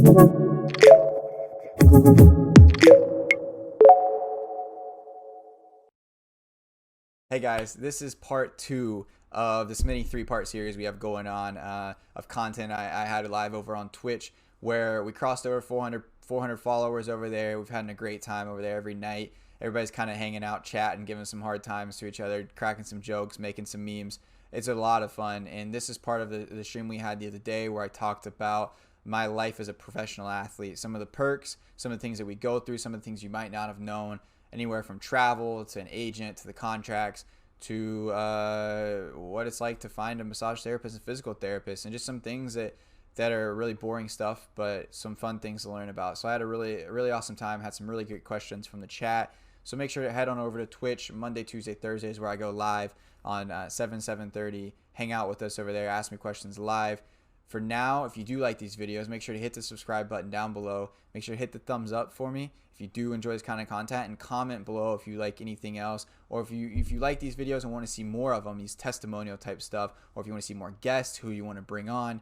Hey guys, this is part 2 of this mini 3-part series we have going on of content I had live over on Twitch, where we crossed over 400 followers over there. We've had a great time over there every night. Everybody's kind of hanging out, chatting, giving some hard times to each other, cracking some jokes, making some memes. It's a lot of fun, and this is part of the stream we had the other day where I talked about my life as a professional athlete, some of the perks, some of the things that we go through, some of the things you might not have known, anywhere from travel to an agent to the contracts to what it's like to find a massage therapist and physical therapist, and just some things that are really boring stuff, but some fun things to learn about. So I had a really awesome time, had some really great questions from the chat. So make sure to head on over to Twitch Monday, Tuesday, Thursdays, where I go live on 7:30. Hang out with us over there, ask me questions live. For now, if you do like these videos, make sure to hit the subscribe button down below. Make sure to hit the thumbs up for me if you do enjoy this kind of content, and comment below if you like anything else, or if you like these videos and want to see more of them, these testimonial type stuff, or if you want to see more guests who you want to bring on.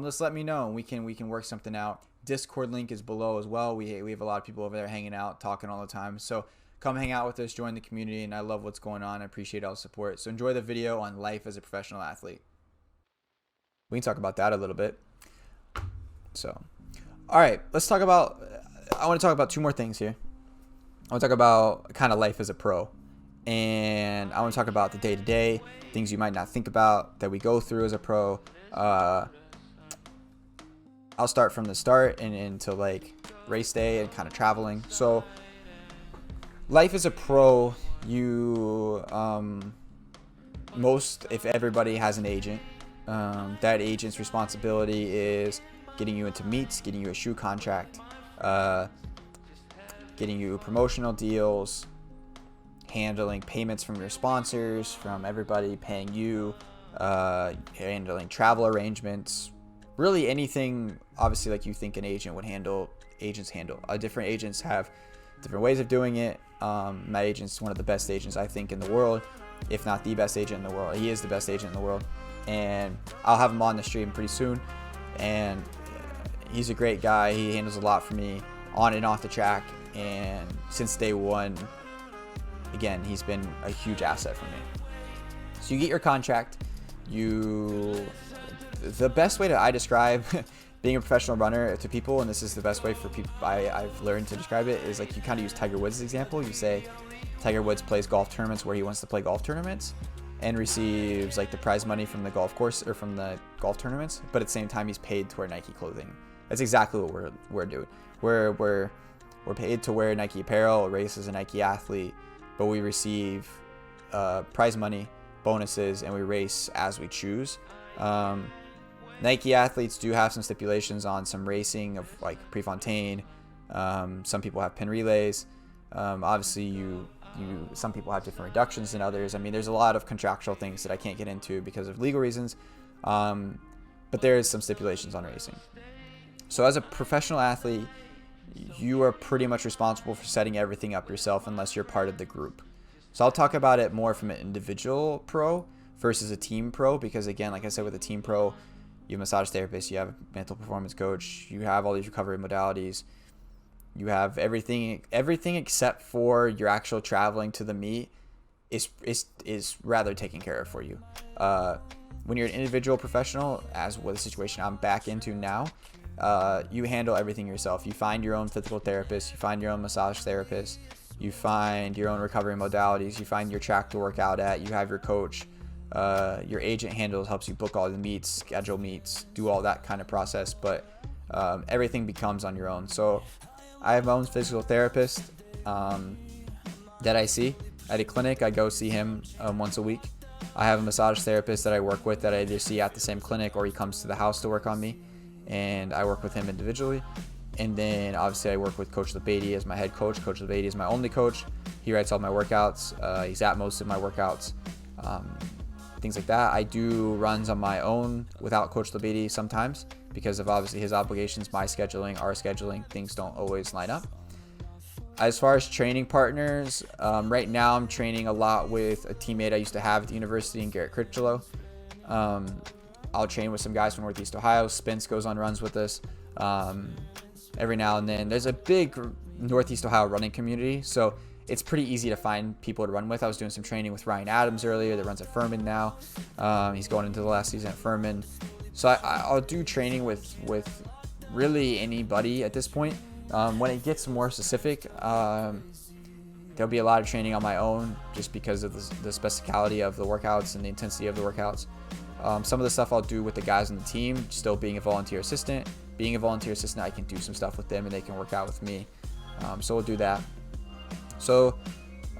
Just let me know, and we can work something out. Discord link is below as well. We have a lot of people over there hanging out, talking all the time. So come hang out with us, join the community, and I love what's going on. I appreciate all the support. So enjoy the video on life as a professional athlete. We can talk about that a little bit. So, all right, let's talk about, I want to talk about 2 more things here. I want to talk about kind of life as a pro, and I want to talk about the day-to-day, things you might not think about that we go through as a pro. I'll start from the start and into like race day and kind of traveling. So life as a pro, you if everybody has an agent, that agent's responsibility is getting you into meets, getting you a shoe contract, getting you promotional deals, handling payments from your sponsors, from everybody paying you, handling travel arrangements, really anything obviously like you think an agent would handle, agents handle. Different agents have different ways of doing it. My agent's one of the best agents I think in the world, if not the best agent in the world. He is the best agent in the world, and I'll have him on the stream pretty soon. And he's a great guy. He handles a lot for me on and off the track, and since day one, again, he's been a huge asset for me. So you get your contract. The best way that I describe being a professional runner to people, and this is the best way for people I've learned to describe it, is like you kind of use Tiger Woods' example. You say Tiger Woods plays golf tournaments where he wants to play golf tournaments and receives like the prize money from the golf course or from the golf tournaments, but at the same time he's paid to wear Nike clothing. That's exactly what we're doing. We're paid to wear Nike apparel, race as a Nike athlete, but we receive prize money, bonuses, and we race as we choose. Nike athletes do have some stipulations on some racing of like Prefontaine. Some people have pin relays. Obviously some people have different reductions than others. I mean, there's a lot of contractual things that I can't get into because of legal reasons. But there is some stipulations on racing. So as a professional athlete, you are pretty much responsible for setting everything up yourself unless you're part of the group. So I'll talk about it more from an individual pro versus a team pro, because again, like I said, with a team pro, you have a massage therapist, you have a mental performance coach, you have all these recovery modalities, you have everything except for your actual traveling to the meet is rather taken care of for you. When you're an individual professional, as with the situation I'm back into now, you handle everything yourself. You find your own physical therapist, you find your own massage therapist, you find your own recovery modalities, you find your track to work out at, you have your coach. Your agent helps you book all the meets, schedule meets, do all that kind of process, but everything becomes on your own. So I have my own physical therapist that I see at a clinic. I go see him once a week. I have a massage therapist that I work with that I either see at the same clinic or he comes to the house to work on me, and I work with him individually. And then obviously I work with Coach Lebeidi as my head coach. Coach Lebeidi is my only coach. He writes all my workouts. He's at most of my workouts. Things like that. I do runs on my own without Coach Lebeidi sometimes because of obviously his obligations, my scheduling, our scheduling. Things don't always line up. As far as training partners, right now I'm training a lot with a teammate I used to have at the university in Garrett Critchlow. I'll train with some guys from Northeast Ohio. Spence goes on runs with us. every now and then. There's a big Northeast Ohio running community, so it's pretty easy to find people to run with. I was doing some training with Ryan Adams earlier that runs at Furman now. He's going into the last season at Furman. So I'll do training with really anybody at this point. When it gets more specific, there'll be a lot of training on my own just because of the specificality of the workouts and the intensity of the workouts. Some of the stuff I'll do with the guys on the team, still being a volunteer assistant. Being a volunteer assistant, I can do some stuff with them and they can work out with me. So we'll do that. So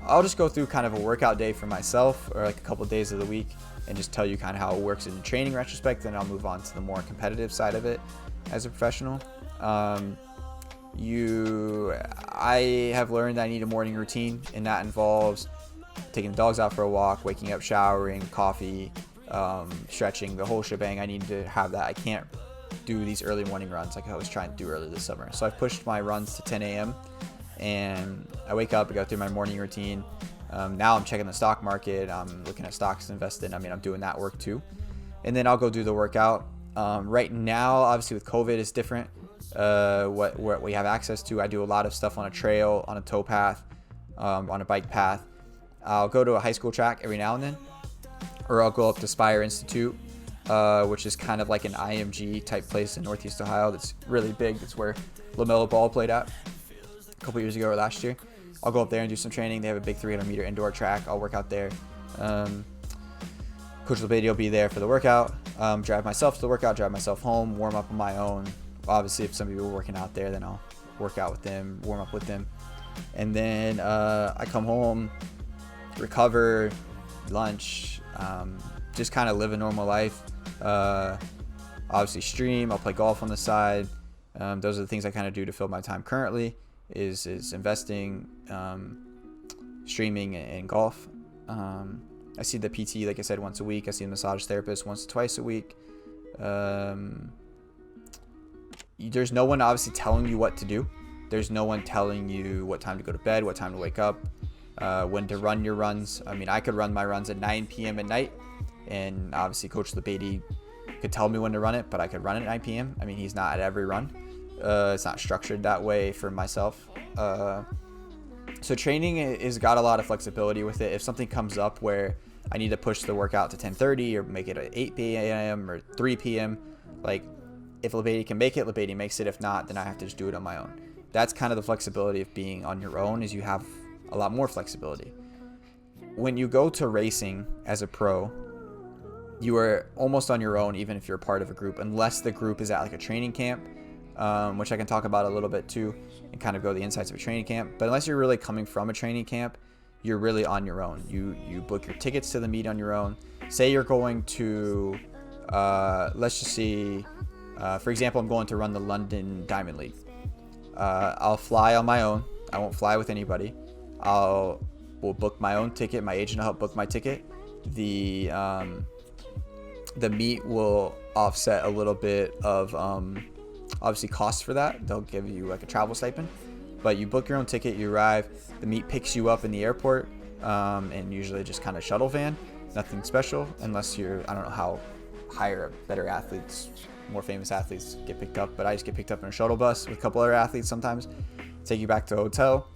I'll just go through kind of a workout day for myself, or like a couple of days of the week, and just tell you kind of how it works in the training retrospect. Then I'll move on to the more competitive side of it as a professional. I have learned that I need a morning routine, and that involves taking the dogs out for a walk, waking up, showering, coffee, stretching, the whole shebang. I need to have that. I can't do these early morning runs like I was trying to do earlier this summer. So I've pushed my runs to 10 a.m. and I wake up, I go through my morning routine. Now I'm checking the stock market. I'm looking at stocks to invest in. I mean, I'm doing that work too. And then I'll go do the workout. Right now, obviously with COVID, it's different. What we have access to. I do a lot of stuff on a trail, on a tow path, on a bike path. I'll go to a high school track every now and then, or I'll go up to Spire Institute, which is kind of like an IMG type place in Northeast Ohio that's really big. It's where LaMelo Ball played at a couple years ago or last year. I'll go up there and do some training. They have a big 300-meter indoor track. I'll work out there. Coach LeBady will be there for the workout. Drive myself to the workout, drive myself home, warm up on my own. Obviously, if some people are working out there, then I'll work out with them, warm up with them. And then I come home, recover, lunch, just kind of live a normal life. Obviously stream, I'll play golf on the side. Those are the things I kind of do to fill my time currently is investing, streaming, and golf. I see the PT, like I said, once a week. I see the massage therapist once or twice a week. There's no one obviously telling you what to do. There's no one telling you what time to go to bed, what time to wake up, when to run your runs. I mean, I could run my runs at 9 p.m. at night, and obviously Coach LeBady could tell me when to run it, but I could run it at 9 p.m. I mean, he's not at every run. It's not structured that way for myself. So training has got a lot of flexibility with it. If something comes up where I need to push the workout to 10:30 or make it at 8 p.m. or 3 p.m., like, if LeBady can make it, LeBady makes it. If not, then I have to just do it on my own. That's kind of the flexibility of being on your own, is you have a lot more flexibility. When you go to racing as a pro, you are almost on your own, even if you're a part of a group, unless the group is at like a training camp, which I can talk about a little bit too, and kind of go the insights of a training camp. But unless you're really coming from a training camp, you're really on your own. You book your tickets to the meet on your own. Say you're going to, let's just see, for example, I'm going to run the London Diamond League. I'll fly on my own. I won't fly with anybody. We'll book my own ticket. My agent will help book my ticket. The meet will offset a little bit of obviously costs for that. They'll give you like a travel stipend, but you book your own ticket, you arrive, the meet picks you up in the airport, and usually just kind of shuttle van, nothing special, unless you're, I don't know how higher, better athletes, more famous athletes get picked up, but I just get picked up in a shuttle bus with a couple other athletes sometimes, take you back to a hotel.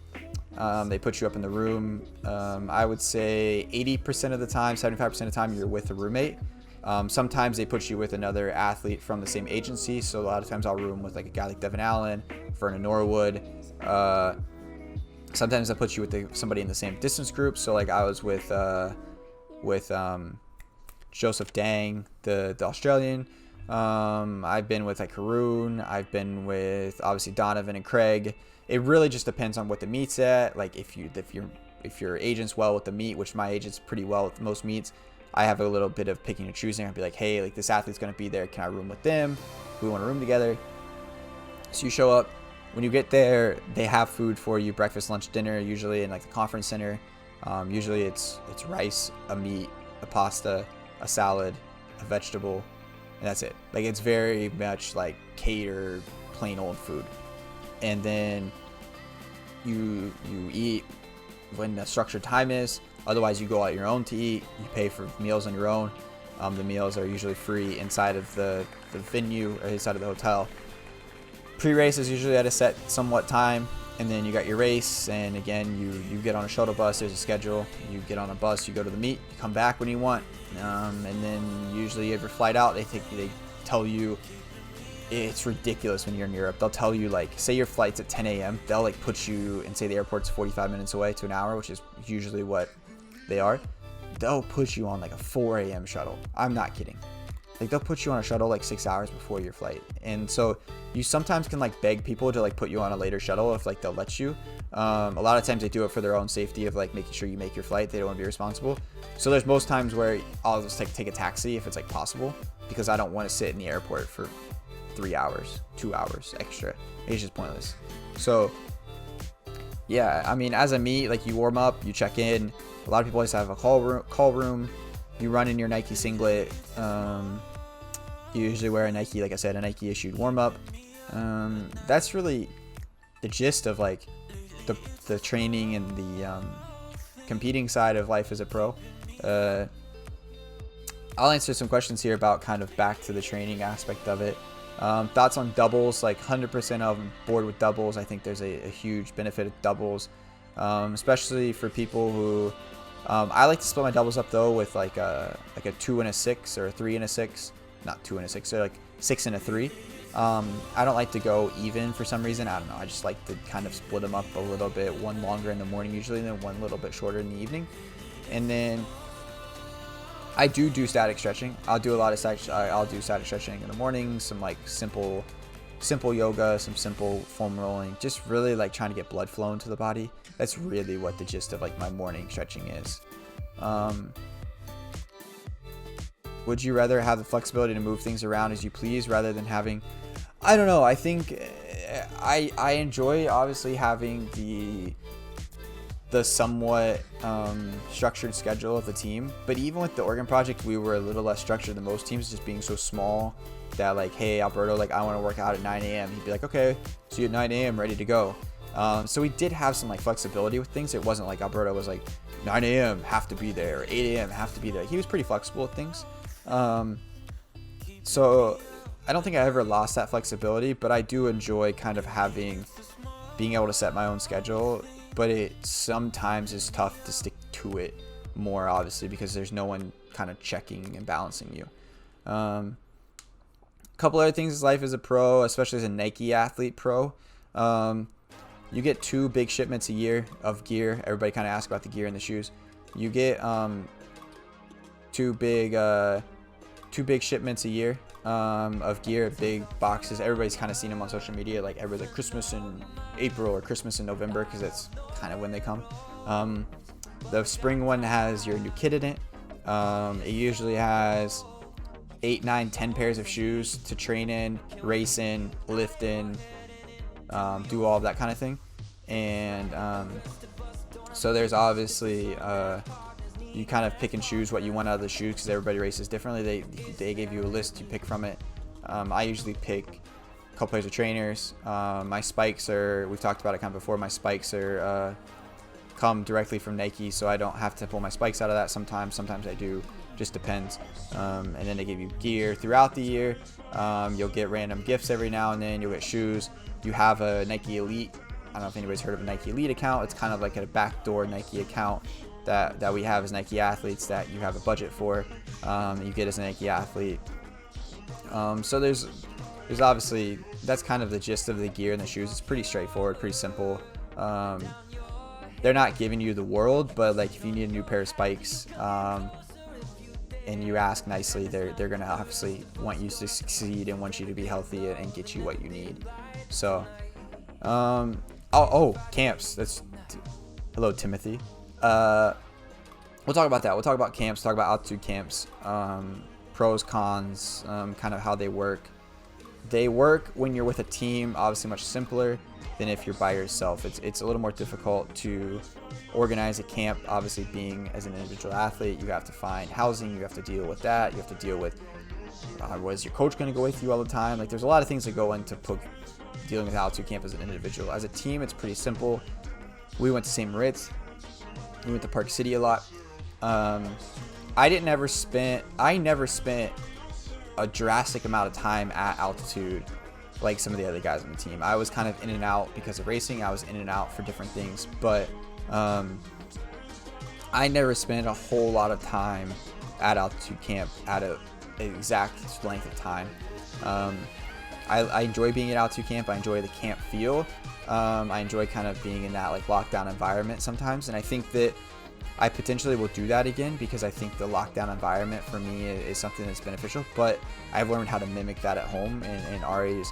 They put you up in the room. I would say 80% of the time, 75% of the time, you're with a roommate. Sometimes they put you with another athlete from the same agency. So a lot of times I'll room with like a guy like Devin Allen, Vernon Norwood. Sometimes I put you with somebody in the same distance group. So like I was with Joseph Dang, the Australian. I've been with like Haroon. I've been with obviously Donovan and Craig. It really just depends on what the meet's at. Like if your agent's well with the meet, which my agent's pretty well with most meets, I have a little bit of picking and choosing. I'll be like, hey, like this athlete's going to be there. Can I room with them? We want to room together. So you show up. When you get there, they have food for you, breakfast, lunch, dinner, usually in like the conference center. Usually it's rice, a meat, a pasta, a salad, a vegetable, and that's it. Like it's very much like cater, plain old food. And then you eat when the structured time is. Otherwise, you go out your own to eat. You pay for meals on your own. The meals are usually free inside of the venue or inside of the hotel. Pre-race is usually at a set somewhat time, and then you got your race, and again you get on a shuttle bus. There's a schedule. You get on a bus, you go to the meet, you come back when you want, and then usually you have your flight out. They tell you, it's ridiculous when you're in Europe. They'll tell you, like, say your flight's at 10 a.m. They'll like put you and say the airport's 45 minutes away to an hour, which is usually what they are. They'll put you on like a 4 a.m. shuttle. I'm not kidding. Like, they'll put you on a shuttle like 6 hours before your flight. And so you sometimes can like beg people to like put you on a later shuttle if like they'll let you. A lot of times they do it for their own safety of like making sure you make your flight. They don't want to be responsible. So there's most times where I'll just like take a taxi if it's like possible, because I don't want to sit in the airport for 3 hours, 2 hours extra. It's just pointless. So yeah, I mean, as a meet, like, you warm up, you check in. A lot of people always have a call room. You run in your Nike singlet. You usually wear a Nike, like I said, a Nike issued warm up. That's really the gist of like the training and the competing side of life as a pro. I'll answer some questions here about kind of back to the training aspect of it. Thoughts on doubles? Like, 100% on board with doubles. I think there's a huge benefit of doubles, especially for people who I like to split my doubles up though with like a 2 and a 6 or a 3 and a 6. Not 2 and a 6, so like 6 and a 3. I don't like to go even for some reason. I don't know. I just like to kind of split them up a little bit. One longer in the morning usually, and then one a little bit shorter in the evening. And then I do static stretching. I'll do static stretching in the morning. Some like simple yoga, some simple foam rolling. Just really like trying to get blood flowing to the body. That's really what the gist of like my morning stretching is. Would you rather have the flexibility to move things around as you please rather than having, I don't know. I think I enjoy obviously having the somewhat structured schedule of the team, but even with the Oregon project, we were a little less structured than most teams, just being so small that like, hey, Alberto, like, I want to work out at 9 a.m. He'd be like, okay, see you at 9 a.m. ready to go. So we did have some like flexibility with things. It wasn't like Alberto was like 9 a.m. have to be there, 8 a.m. have to be there. He was pretty flexible with things. So I don't think I ever lost that flexibility, but I do enjoy kind of being able to set my own schedule, but it sometimes is tough to stick to it more, obviously, because there's no one kind of checking and balancing you. A couple other things in life as a pro, especially as a Nike athlete pro. You get 2 big shipments a year of gear. Everybody kind of asks about the gear and the shoes. You get two big shipments a year of gear, big boxes. Everybody's kind of seen them on social media. Like, everybody's like Christmas in April or Christmas in November, because that's kind of when they come. The spring one has your new kit in it. It usually has 8, 9, 10 pairs of shoes to train in, race in, lift in, do all of that kind of thing. And so there's obviously you kind of pick and choose what you want out of the shoes, because everybody races differently. They give you a list, you pick from it. I usually pick a couple pairs of trainers. My spikes are, we've talked about it kind of before, my spikes are come directly from Nike, so I don't have to pull my spikes out of that sometimes I do, just depends. And then they give you gear throughout the year. You'll get random gifts every now and then. You'll get shoes. You have a Nike Elite, I don't know if anybody's heard of a Nike Elite account. It's kind of like a backdoor Nike account that we have as Nike athletes that you have a budget for. You get as a Nike athlete. So there's obviously, that's kind of the gist of the gear and the shoes. It's pretty straightforward, pretty simple. They're not giving you the world, but like, if you need a new pair of spikes, and you ask nicely, they're gonna obviously want you to succeed and want you to be healthy and get you what you need. So, camps. Hello, Timothy. We'll talk about that. We'll talk about camps, talk about altitude camps, pros, cons, kind of how they work. They work when you're with a team, obviously much simpler than if you're by yourself. It's a little more difficult to organize a camp. Obviously, being as an individual athlete, you have to find housing, you have to deal with that, you have to deal with was your coach going to go with you all the time? Like, there's a lot of things that go into dealing with altitude camp as an individual. As a team, it's pretty simple. We went to St. Moritz. We went to Park City a lot. I never spent a drastic amount of time at altitude like some of the other guys on the team. I was kind of in and out because of racing. I was in and out for different things, but I never spent a whole lot of time at altitude camp at an exact length of time. I enjoy being at altitude camp. I enjoy the camp feel. I enjoy kind of being in that like lockdown environment sometimes, and I think that I potentially will do that again because I think the lockdown environment for me is something that's beneficial. But I've learned how to mimic that at home, and Ari's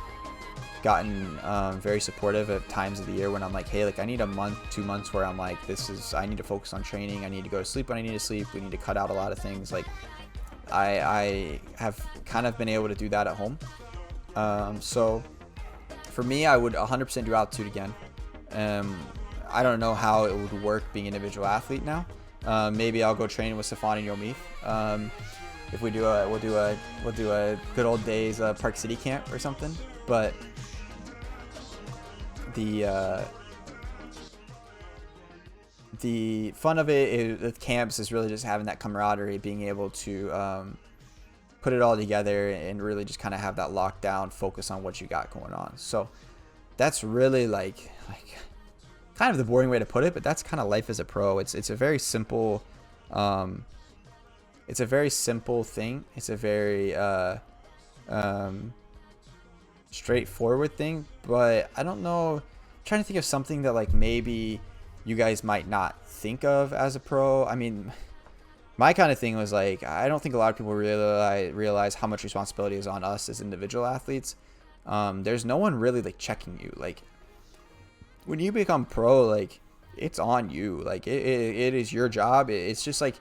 gotten very supportive at times of the year when I'm like, hey, like I need a month, 2 months where I'm like, I need to focus on training. I need to go to sleep when I need to sleep. We need to cut out a lot of things. Like I have kind of been able to do that at home. So for me, I would 100% do altitude again. I don't know how it would work being an individual athlete now. Maybe I'll go train with Safan and Yomith. If we do we'll do a good old days Park City camp or something. But the fun of it with camps is really just having that camaraderie, being able to put it all together and really just kind of have that lockdown focus on what you got going on. So that's really like kind of the boring way to put it, but that's kind of life as a pro. It's a very simple thing. It's a very straightforward thing, but I don't know. I'm trying to think of something that like maybe you guys might not think of as a pro. I mean, my kind of thing was like, I don't think a lot of people really realize how much responsibility is on us as individual athletes. There's no one really like checking you. Like when you become pro, like it's on you. Like it is your job. It's just like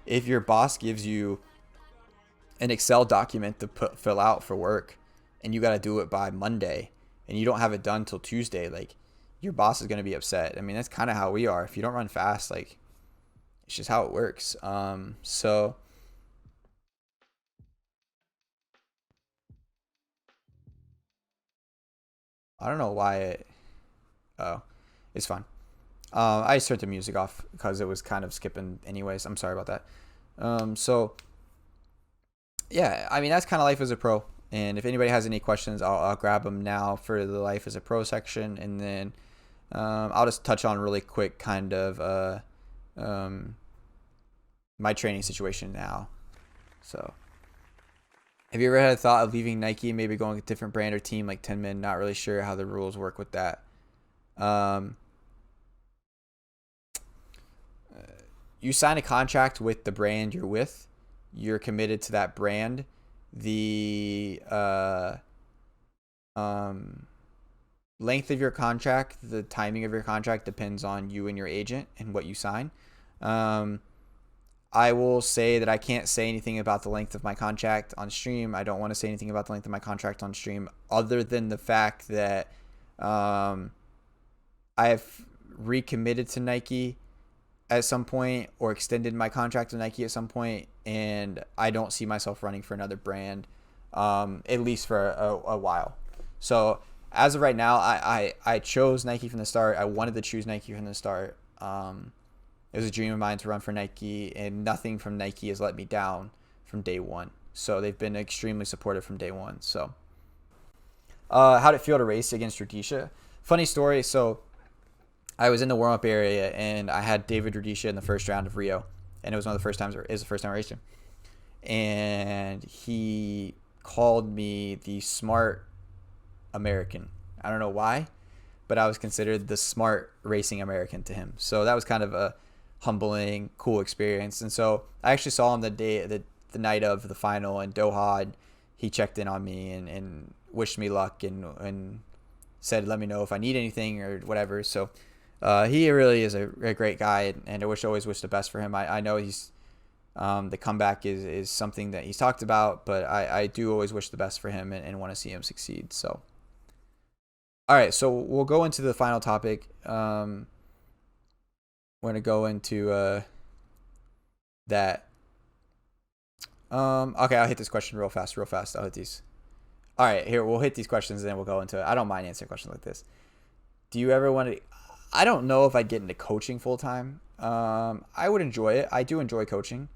if your boss gives you an Excel document to fill out for work and you got to do it by Monday and you don't have it done till Tuesday, like your boss is going to be upset. I mean, that's kind of how we are. If you don't run fast, like it's just how it works. So I don't know why it's fine. I just turned the music off because it was kind of skipping anyways. I'm sorry about that. So yeah, I mean, that's kind of life as a pro. And if anybody has any questions, I'll grab them now for the life as a pro section. And then I'll just touch on really quick kind of my training situation now. So have you ever had a thought of leaving Nike, maybe going with a different brand or team like 10 Men? Not really sure how the rules work with that. You sign a contract with the brand you're with. You're committed to that brand. The length of your contract, the timing of your contract depends on you and your agent and what you sign. I will say that I can't say anything about the length of my contract on stream. I don't want to say anything about the length of my contract on stream other than the fact that I've recommitted to Nike at some point or extended my contract to Nike at some point, and I don't see myself running for another brand at least for a while. So as of right now, I chose Nike from the start. I wanted to choose Nike from the start. It was a dream of mine to run for Nike, and nothing from Nike has let me down from day one. So they've been extremely supportive from day one. So how did it feel to race against Rudisha? Funny story. So I was in the warm-up area, and I had David Rudisha in the first round of Rio, and it was the first time I raced him. And he called me the smart American. I don't know why, but I was considered the smart racing American to him. So that was kind of a humbling, cool experience. And so I actually saw him the night of the final in Doha, and he checked in on me and wished me luck and said, let me know if I need anything or whatever. So he really is a great guy, and I always wish the best for him. I know he's the comeback is something that he's talked about, but I do always wish the best for him and want to see him succeed. So all right, so we'll go into the final topic. We're gonna go into that. Okay, I'll hit this question real fast. I'll hit these. All right, here we'll hit these questions and then we'll go into it. I don't mind answering questions like this. Do you ever want to? I don't know if I'd get into coaching full time. I would enjoy it. I do enjoy coaching.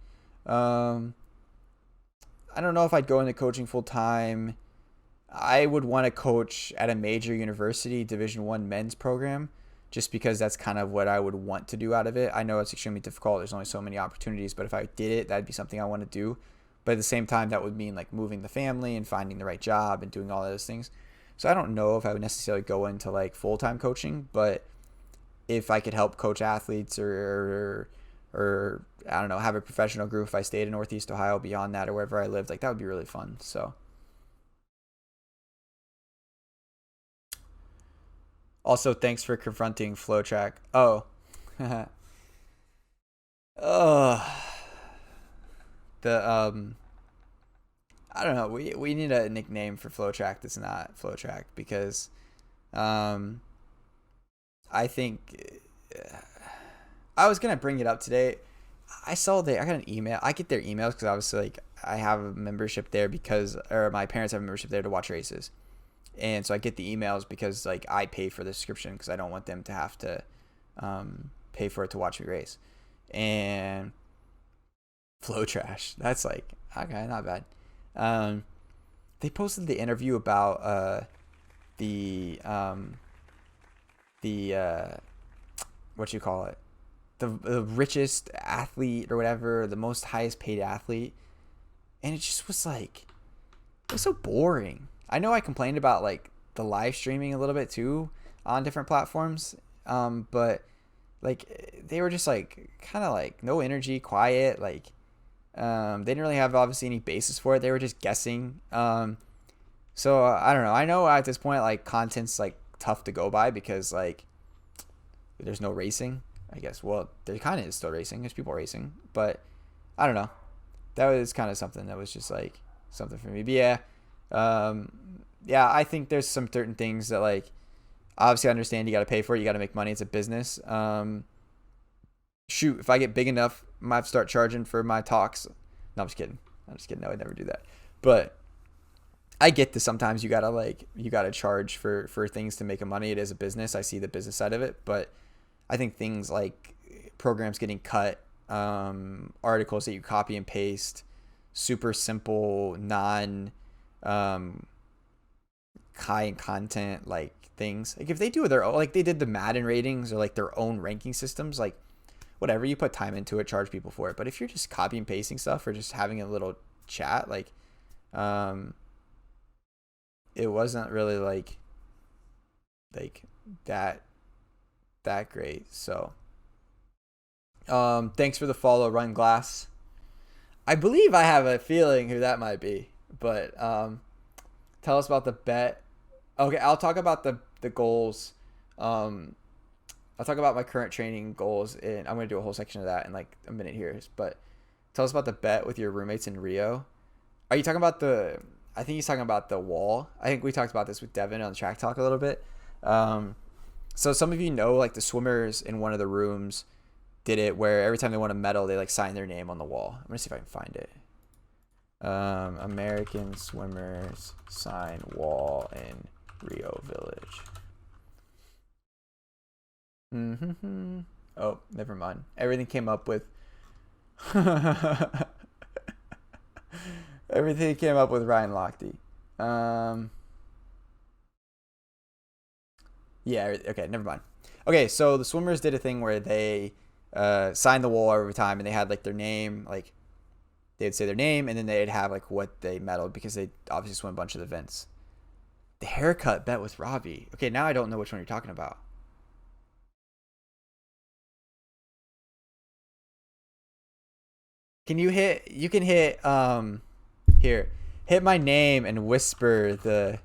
I don't know if I'd go into coaching full time. I would want to coach at a major university Division 1 men's program, just because that's kind of what I would want to do out of it. I know it's extremely difficult. There's only so many opportunities, but if I did it, that'd be something I want to do. But at the same time, that would mean like moving the family and finding the right job and doing all those things. So I don't know if I would necessarily go into like full-time coaching, but if I could help coach athletes or I don't know, have a professional group if I stayed in Northeast Ohio beyond that or wherever I lived, like that would be really fun. So also thanks for confronting FlowTrack. Oh. Oh, the I don't know. We need a nickname for FlowTrack that's not FlowTrack because um I think I was gonna bring it up today. I got an email. I get their emails because obviously like I have a membership there because or my parents have a membership there to watch races, and so I get the emails because like I pay for the subscription because I don't want them to have to pay for it to watch me race. And Flow Trash, that's like okay, not bad. Um, they posted the interview about the the what you call it, the richest athlete or whatever, the most highest paid athlete, and it just was like it was so boring. I know I complained about like the live streaming a little bit too on different platforms, but like they were just like kind of like no energy, quiet, like they didn't really have obviously any basis for it. They were just guessing. So I don't know. I know at this point like content's like tough to go by because like there's no racing. I guess. Well, there kind of is still racing. There's people racing, but I don't know. That was kind of something that was just like something for me. But yeah, um, yeah. I think there's some certain things that like obviously I understand you got to pay for it. You got to make money. It's a business. Shoot, if I get big enough, I might have to start charging for my talks. No, I'm just kidding. I'm just kidding. No, I'd never do that. But I get that sometimes you gotta charge for things to make a money. It is a business. I see the business side of it, but I think things like programs getting cut, articles that you copy and paste, super simple, non high content like things. Like if they do their own, like they did the Madden ratings or like their own ranking systems, like whatever, you put time into it, charge people for it. But if you're just copy and pasting stuff or just having a little chat, like um it wasn't really like that great. So thanks for the follow, Run Glass. I believe I have a feeling who that might be, but tell us about the bet. Okay, I'll talk about the goals. I'll talk about my current training goals, and I'm gonna do a whole section of that in like a minute here. But tell us about the bet with your roommates in Rio. Are you talking about the? I think he's talking about the wall. I think we talked about this with Devin on TrackTalk a little bit. So some of you know, like the swimmers in one of the rooms did it where every time they won a medal, they like sign their name on the wall. I'm gonna see if I can find it. American swimmers sign wall in Rio Village. Oh, never mind. Everything came up with everything came up with Ryan Lochte. Yeah, okay, never mind. Okay, so the swimmers did a thing where they signed the wall every time, and they had like their name, like they'd say their name, and then they'd have like what they medaled because they obviously swim a bunch of events. The haircut bet with Robbie. Okay, now I don't know which one you're talking about. Can you hit? You can hit. Here, hit my name and whisper the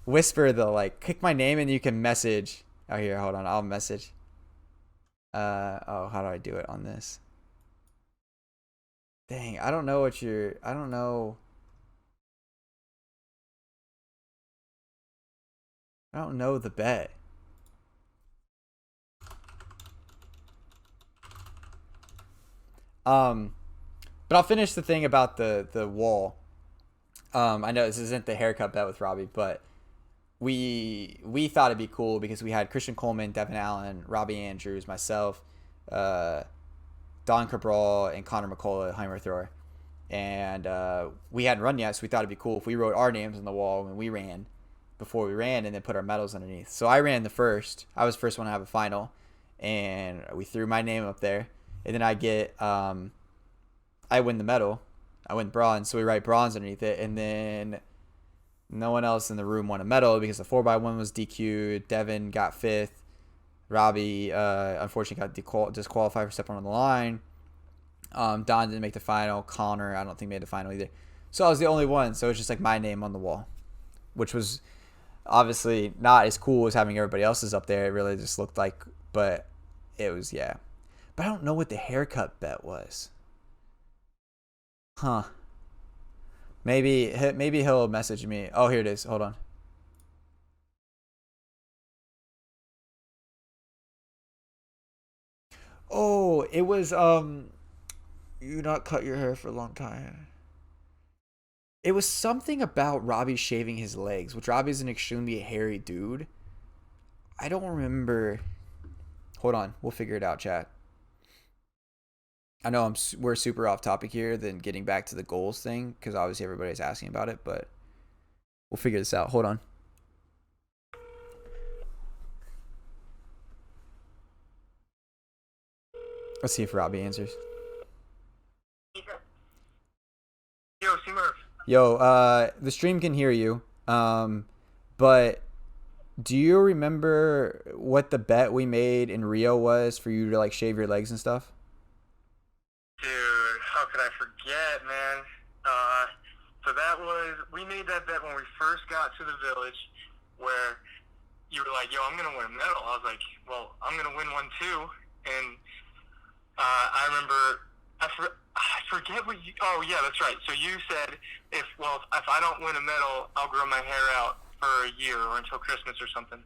like. Click my name and you can message. Oh here, hold on. I'll message. Oh, how do I do it on this? Dang, I don't know what you're. I don't know. I don't know the bet. Um, but I'll finish the thing about the wall. I know this isn't the haircut bet with Robbie, but we thought it'd be cool because we had Christian Coleman, Devin Allen, Robbie Andrews, myself, uh, Don Cabral, and Connor McCullough, Heimer thrower. and we hadn't run yet, so we thought it'd be cool if we wrote our names on the wall when we ran, before we ran, and then put our medals underneath. So I ran the first. I was the first one to have a final, and we threw my name up there, and then I win the medal. I win bronze, so we write bronze underneath it, and then no one else in the room won a medal because the 4x1 was DQ'd. Devin got fifth. Robbie, unfortunately, got disqualified for stepping on the line. Don didn't make the final. Connor, I don't think, made the final either. So I was the only one. So it was just like my name on the wall, which was obviously not as cool as having everybody else's up there. It really just looked like, but it was, yeah. But I don't know what the haircut bet was. Huh. Maybe he'll message me. Oh, here it is. Hold on. Oh, it was you not cut your hair for a long time. It was something about Robbie shaving his legs, which Robbie's an extremely hairy dude. I don't remember. Hold on, we'll figure it out, chat. I know we're super off topic here than getting back to the goals thing because obviously everybody's asking about it, but we'll figure this out. Hold on. Let's see if Robbie answers. Yo, C-Murph. Yo, the stream can hear you, but do you remember what the bet we made in Rio was for you to like shave your legs and stuff? Dude, how could I forget, man? So we made that bet when we first got to the village where you were like, yo, I'm going to win a medal. I was like, well, I'm going to win one too. And I remember, I forget what you, oh yeah, that's right. So you said, if I don't win a medal, I'll grow my hair out for a year or until Christmas or something.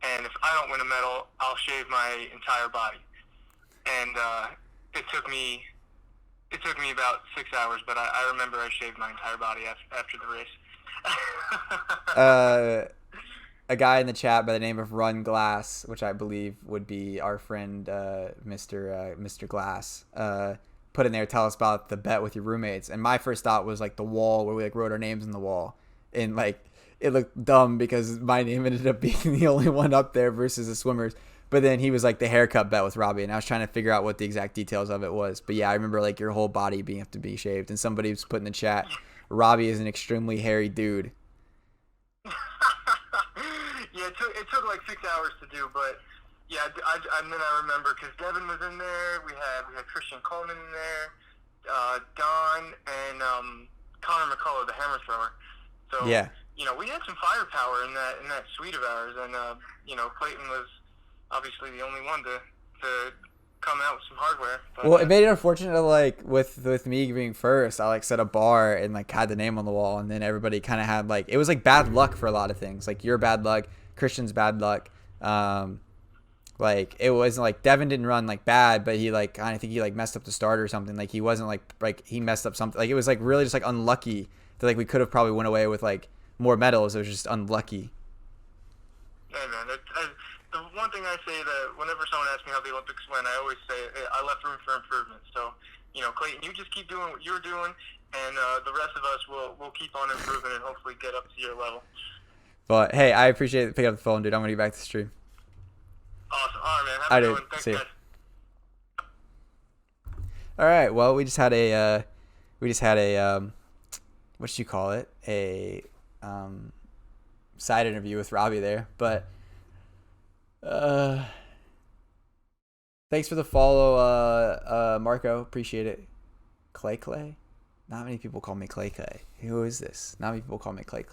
And if I don't win a medal, I'll shave my entire body. And it took me about 6 hours, but I remember I shaved my entire body after the race. A guy in the chat by the name of Run Glass, which I believe would be our friend Mr. Glass, put in there, tell us about the bet with your roommates. And my first thought was like the wall where we like wrote our names on the wall, and like it looked dumb because my name ended up being the only one up there versus the swimmers. But then he was like the haircut bet with Robbie, and I was trying to figure out what the exact details of it was. But yeah, I remember like your whole body being have to be shaved, and somebody was put in the chat, Robbie is an extremely hairy dude. Yeah, it took like 6 hours to do, but yeah, and then I remember because Devin was in there, we had Christian Coleman in there, Don, and Connor McCullough, the hammer thrower. So yeah, we had some firepower in that suite of ours, and Clayton was obviously the only one to come out with some hardware. But, well, it made it unfortunate, like with me being first, I like set a bar and like had the name on the wall, and then everybody kind of had like, it was like bad luck for a lot of things, like your bad luck, Christian's bad luck. Like it wasn't like Devin didn't run like bad, but he like I think he like messed up the start or something. Like he wasn't like he messed up something. Like it was like really just like unlucky that like we could have probably went away with like more medals. It was just unlucky. Yeah, man. The one thing I say that whenever someone asks me how the Olympics went, I always say I left room for improvement. So, Clayton, you just keep doing what you're doing, and the rest of us will keep on improving and hopefully get up to your level. But hey, I appreciate picking up the phone, dude. I'm gonna get back to the stream. Awesome. All right, man. Have a good one. Thanks, guys. All right. Well, we just had a what did you call it? A side interview with Robbie there, but thanks for the follow, Marco. Appreciate it. Clay. Not many people call me Clay. Who is this? Not many people call me Clay.